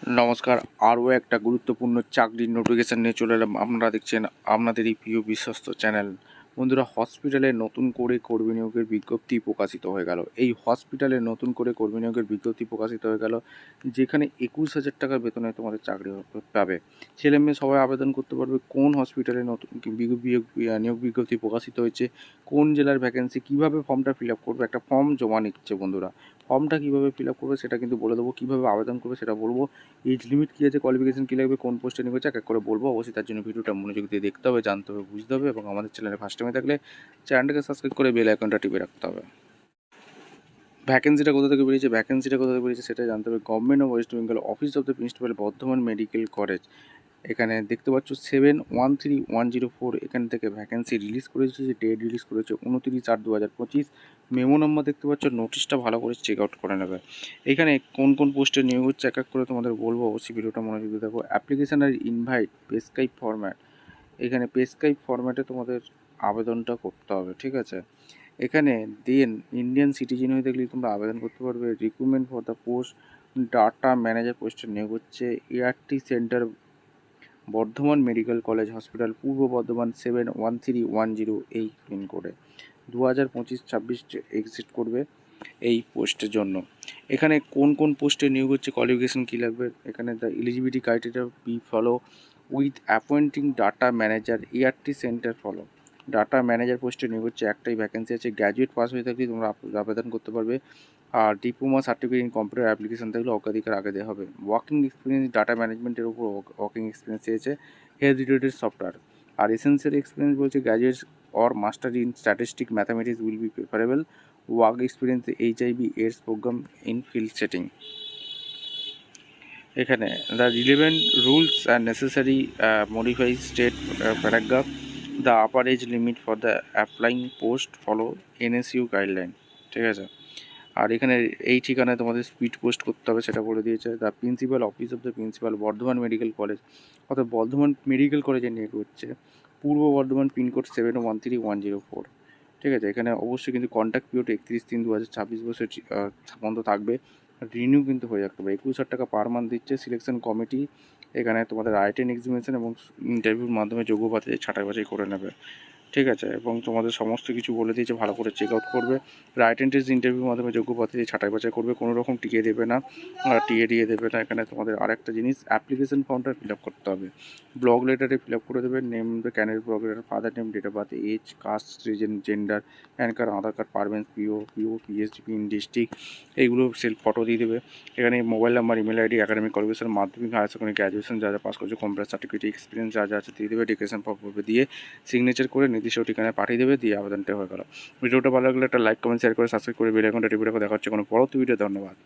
নমস্কার, আরও একটা গুরুত্বপূর্ণ চাকরির নোটিফিকেশান নিয়ে চলে এলাম। আপনারা দেখছেন আপনাদের এই প্রিয় বিশ্বস্ত চ্যানেল। বন্ধুরা, হসপিটালে নতুন করে কর্মী নিয়োগের বিজ্ঞপ্তি প্রকাশিত হয়ে গেল। এই হসপিটালে নতুন করে কর্মী নিয়োগের বিজ্ঞপ্তি প্রকাশিত হয়ে গেল, যেখানে 21,000 টাকার বেতনে তোমাদের চাকরি পাবে। ছেলে মেয়ে সবাই আবেদন করতে পারবে। কোন হসপিটালে নতুন নিয়োগ বিজ্ঞপ্তি প্রকাশিত হয়েছে, কোন জেলার ভ্যাকেন্সি, কীভাবে ফর্মটা ফিল আপ করবে। একটা ফর্ম জমা নিচ্ছে বন্ধুরা, ফর্মটা কীভাবে ফিল আপ করবে সেটা কিন্তু বলে দেবো, কীভাবে আবেদন করবে সেটা বলবো, এজ লিমিট কী আছে, কোয়ালিফিকেশন কী লাগবে, কোন পোস্টে নিয়োগ হচ্ছে এক এক করে বলবো। অবশ্যই তার জন্য ভিডিওটা মনোযোগ দিয়ে দেখতে হবে, জানতে হবে, বুঝতে হবে এবং আমাদের চ্যানেলে ফার্স্ট টাইমে থাকলে চ্যানেলটাকে সাবস্ক্রাইব করে বেল আইকনটা টিপে রাখতে হবে। ভ্যাকেন্সিটা কোথা থেকে বেরিয়েছে সেটা জানতে হবে। Government of West Bengal, office of the principal, Bardhaman medical college. এখানে দেখতে পাচ্ছ 713104, এখান থেকে ভ্যাকেন্সি রিলিজ করেছে, যে ডেট রিলিজ করেছে 29/8/2025। মেমো নাম্বার দেখতে পাচ্ছ, নোটিশটা ভালো করে চেক আউট করে নেবে। এখানে কোন কোন পোস্টে নিয়োগ হচ্ছে এক এক করে তোমাদের বলবো, অবশ্যই ভিডিওটা মনোযোগ দিয়ে দেখো। অ্যাপ্লিকেশান আর ইনভাইট পেস্ক্রাইব ফরম্যাট, এখানে পেস্ক্রাইব ফরম্যাটে তোমাদের আবেদনটা করতে হবে, ঠিক আছে। এখানে দেন ইন্ডিয়ান সিটিজেন হয়ে থাকলে তোমরা আবেদন করতে পারবে। Recruitment for the post data manager পোস্টে নিয়োগ হচ্ছে। ART centre, Bardhaman medical college hospital, পূর্ব বর্ধমান 71310 এই পিনকোডে 2025-26 এক্সিট করবে এই পোস্টের জন্য। এখানে কোন কোন পোস্টে নিয়োগ হচ্ছে, কোয়ালিফিকেশন কী লাগবে, এখানে the eligibility criteria be follow with appointing data manager ART centre follow. Data manager পোস্টে নিয়োগ হচ্ছে, একটাই ভ্যাকেন্সি আছে। গ্র্যাজুয়েট পাস হয়ে থাকলে তোমরা আবেদন করতে পারবে। আর diploma certificate in computer application থাকলে অগ্রাধিকার আগে দেওয়া হবে। ওয়ার্কিং এক্সপিরিয়েন্স ডাটা ম্যানেজমেন্টের উপর ওয়ার্কিং এক্সপিরিয়েন্স চেয়েছে, হেলথ রিলেটেড সফটওয়্যার। আর এসেন্সিয়াল এক্সপিরিয়েন্স বলছে graduate or master in statistic mathematics will be preferable. Work experience HIV AIDS program in field setting. এখানে the relevant rules and necessary modify state paragraph. The upper age limit for the applying post follow NSU guideline, ঠিক আছে। আর এখানে এই ঠিকানায় তোমাদের speed post করতে হবে, সেটা বলে দিয়েছে। The principal, office of the principal, Bardhaman medical college, অর্থাৎ বর্ধমান মেডিকেল কলেজে নিয়ে হচ্ছে। পূর্ব বর্ধমান পিনকোড 713104, ঠিক আছে। এখানে অবশ্যই কিন্তু কন্ট্যাক্ট পিরিয়ড 31/3/2026 বছর পর্যন্ত থাকবে। রিনিউ কিন্তু হয়ে যাবে। 21,000 টাকা পার মান্থ দিচ্ছে। সিলেকশন কমিটি এখানে তোমাদের রাইটিং এক্সামিনেশন এবং ইন্টারভিউর মাধ্যমে যোগ্য প্রার্থীদের ছাঁটাই বাছাই করে নেবে, ঠিক আছে। এবং তোমাদের সমস্ত কিছু বলে দিয়েছে, ভালো করে চেক আউট করবে। রাইটিং টেস্ট ইন্টারভিউর মাধ্যমে যোগ্য প্রার্থীদের ছাঁটাই বাছাই করবে, কোনো রকম টিকিয়ে দেবে না, টিয়ে দেবে না। এখানে তোমাদের আরেকটা জিনিস, অ্যাপ্লিকেশন ফর্মটা ফিল আপ করতে হবে। ব্লগ লেটারে ফিল আপ করে দেবে। Name the candidate, block letter, father name, date of birth, age, caste, religion, gender, PAN card, Aadhaar card, permanent, PSD pin, district, এইগুলো সেলফ ফটো দিয়ে দেবে। এখানে mobile number, email ID, academic qualification, Madhyamik, higher secondary, graduation যা যা pass করছে, computer certificate, experience যা যা আছে দিয়ে দেবে। ডিক্লারেশন ফর্ম দিয়ে সিগনেচার করে নির্দিষ্ট ঠিকানায় পাঠিয়ে দেবে, দিয়ে আবেদনটা হয়ে গেল। ভিডিওটা ভালো লাগলে একটা লাইক, কমেন্ট, শেয়ার করে সাবস্ক্রাইব করে বেল আইকনটা টিপে রাখো। দেখা হচ্ছে কোনো পরবর্তী ভিডিও। ধন্যবাদ।